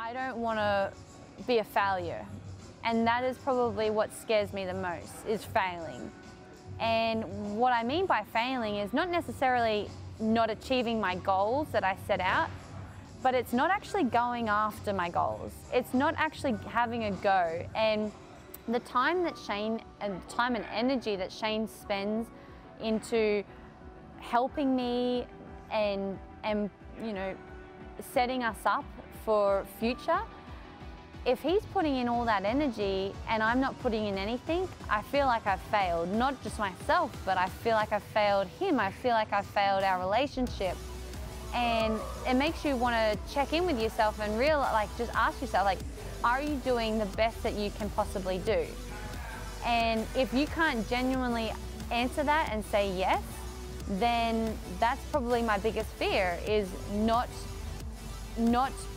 I don't want to be a failure, and that is probably what scares me the most, is failing. And what I mean by failing is not necessarily not achieving my goals that I set out, but it's not actually going after my goals. It's not actually having a go. And the time that Shane, and time and energy that Shane spends into helping me and you know, setting us up for future, if he's putting in all that energy and I'm not putting in anything, I feel like I've failed. Not just myself, but I feel like I've failed him. I feel like I've failed our relationship. And it makes you want to check in with yourself and just ask yourself, like, are you doing the best that you can possibly do? And if you can't genuinely answer that and say yes, then that's probably my biggest fear, is not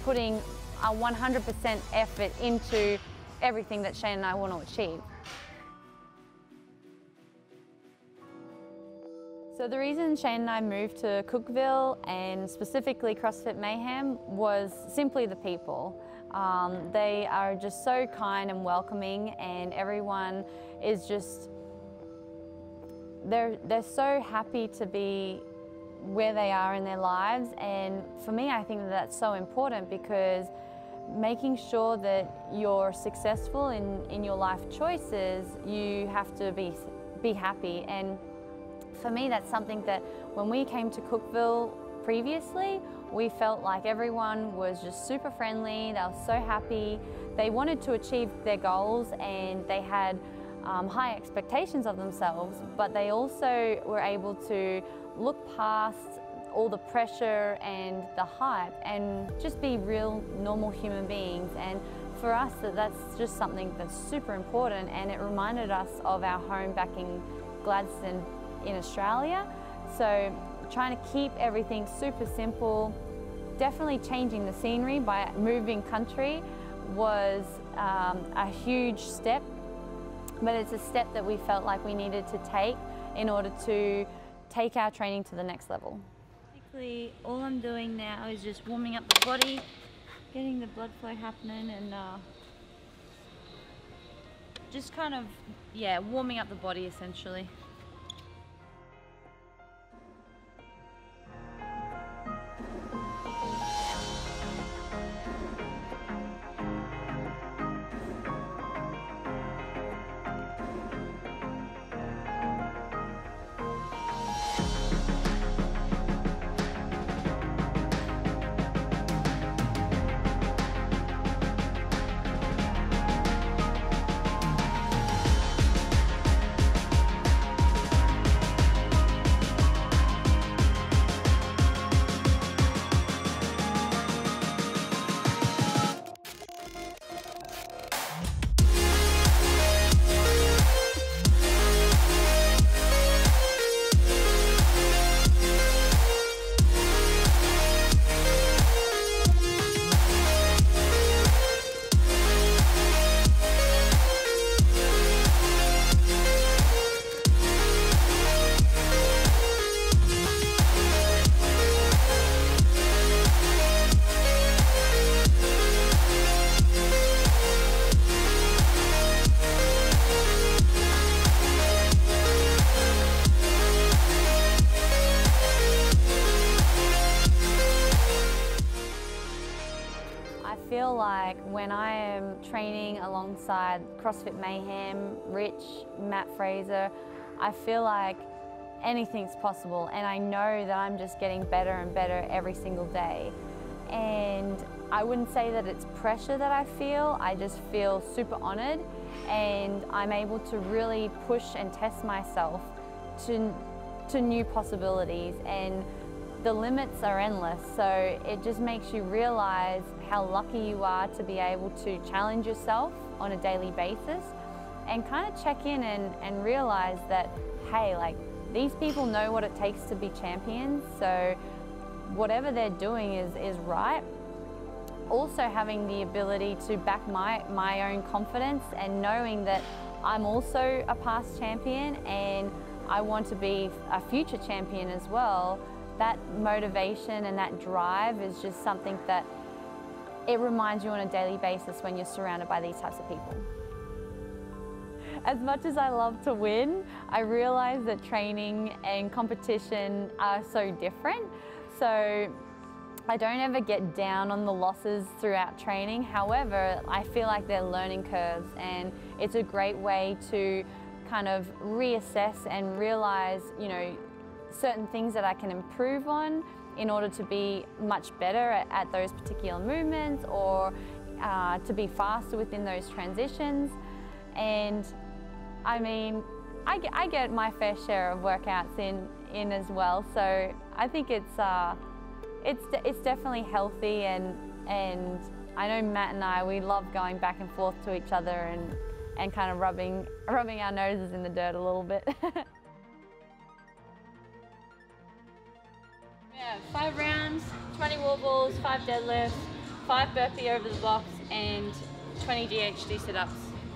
putting a 100% effort into everything that Shane and I want to achieve. So the reason Shane and I moved to Cookeville, and specifically CrossFit Mayhem, was simply the people. They are just so kind and welcoming, and everyone is just, they're so happy to be where they are in their lives. And for me, I think that that's so important, because making sure that you're successful in your life choices, you have to be happy. And for me, that's something that when we came to Cookeville previously, we felt like everyone was just super friendly. They were so happy. They wanted to achieve their goals, and they had high expectations of themselves, but they also were able to look past all the pressure and the hype and just be real normal human beings. And for us, that's just something that's super important, and it reminded us of our home back in Gladstone in Australia. So trying to keep everything super simple, definitely changing the scenery by moving country was a huge step, but it's a step that we felt like we needed to take in order to take our training to the next level. Basically, all I'm doing now is just warming up the body, getting the blood flow happening, and just kind of, yeah, warming up the body essentially. I feel like when I am training alongside CrossFit Mayhem, Rich, Matt Fraser, I feel like anything's possible, and I know that I'm just getting better and better every single day. And I wouldn't say that it's pressure that I feel, I just feel super honoured, and I'm able to really push and test myself to new possibilities, and the limits are endless. So it just makes you realise how lucky you are to be able to challenge yourself on a daily basis, and kind of check in and realise that, hey, like, these people know what it takes to be champions, so whatever they're doing is right. Also having the ability to back my own confidence, and knowing that I'm also a past champion and I want to be a future champion as well. That motivation and that drive is just something that it reminds you on a daily basis when you're surrounded by these types of people. As much as I love to win, I realize that training and competition are so different. So I don't ever get down on the losses throughout training. However, I feel like they're learning curves, and it's a great way to kind of reassess and realize, you know, certain things that I can improve on in order to be much better at those particular movements, or to be faster within those transitions. And I mean, I get my fair share of workouts in as well, so I think it's definitely healthy, and I know Matt and I, we love going back and forth to each other and kind of rubbing our noses in the dirt a little bit. We have 5 rounds, 20 wall balls, 5 deadlifts, 5 burpee over the box, and 20 GHD sit-ups.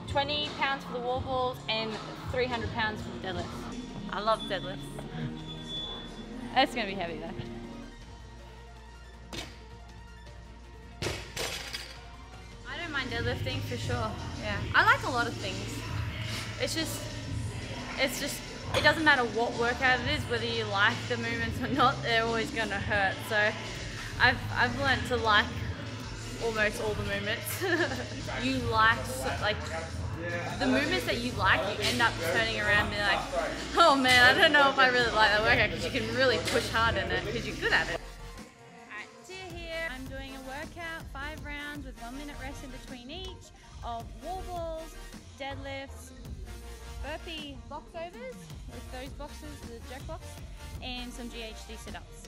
20 pounds for the wall balls and 300 pounds for the deadlifts. I love deadlifts. It's gonna be heavy though. I don't mind deadlifting for sure, yeah. I like a lot of things. It's just, it doesn't matter what workout it is, whether you like the movements or not, they're always gonna hurt. So I've learned to like almost all the movements. You like the movements that you like, you end up turning around and be like, oh man, I don't know if I really like that workout, because you can really push hard in it because you're good at it. Alright, Tia here. I'm doing a workout, 5 rounds with 1 minute rest in between each, of wall balls, deadlifts, burpee box overs with those boxes, the jack box, and some GHD sit-ups.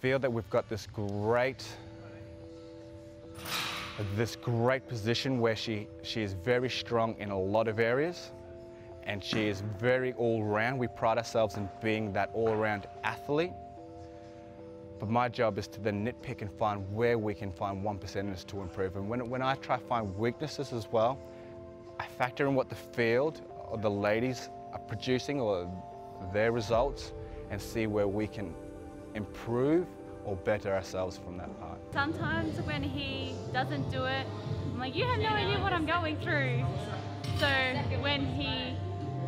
feel that we've got this great position where she is very strong in a lot of areas, and she is very all-round. We pride ourselves in being that all-round athlete. But my job is to then nitpick and find where we can find 1%ers to improve. And when I try to find weaknesses as well, I factor in what the field or the ladies are producing or their results and see where we can improve or better ourselves from that part. Sometimes when he doesn't do it, I'm like, you have no idea what I'm going through. So when he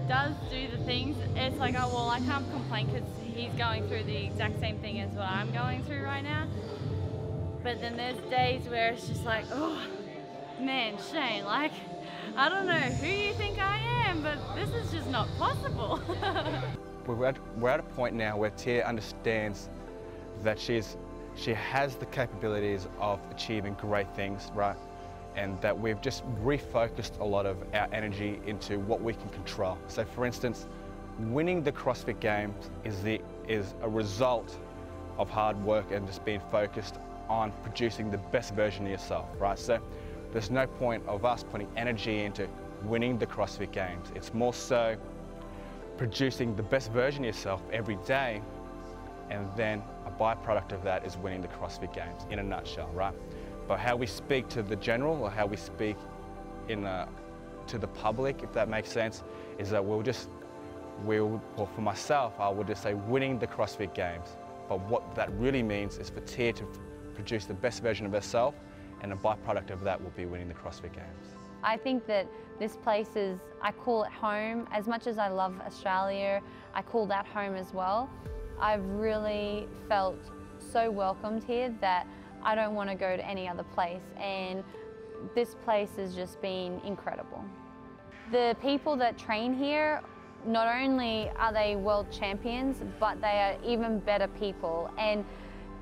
does do the things, it's like, oh well, I can't complain because he's going through the exact same thing as what I'm going through right now. But then there's days where it's just like, oh man, Shane, like, I don't know who you think I am, but this is just not possible. We're at a point now where Tia understands that she has the capabilities of achieving great things, right? And that we've just refocused a lot of our energy into what we can control. So for instance, winning the CrossFit Games is a result of hard work and just being focused on producing the best version of yourself, right? So there's no point of us putting energy into winning the CrossFit Games. It's more so producing the best version of yourself every day, and then a byproduct of that is winning the CrossFit Games in a nutshell, right? But how we speak to the general, or how we speak to the public, if that makes sense, is that well, for myself, I would just say winning the CrossFit Games. But what that really means is for Tia to produce the best version of herself, and a byproduct of that will be winning the CrossFit Games. I think that this place is, I call it home. As much as I love Australia, I call that home as well. I've really felt so welcomed here that I don't want to go to any other place, and this place has just been incredible. The people that train here, not only are they world champions, but they are even better people, and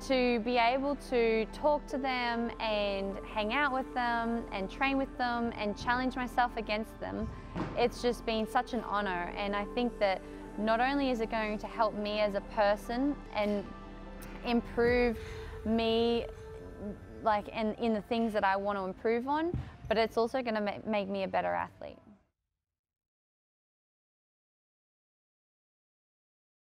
to be able to talk to them and hang out with them and train with them and challenge myself against them, it's just been such an honor. And I think that not only is it going to help me as a person and improve me in the things that I want to improve on, but it's also going to make me a better athlete.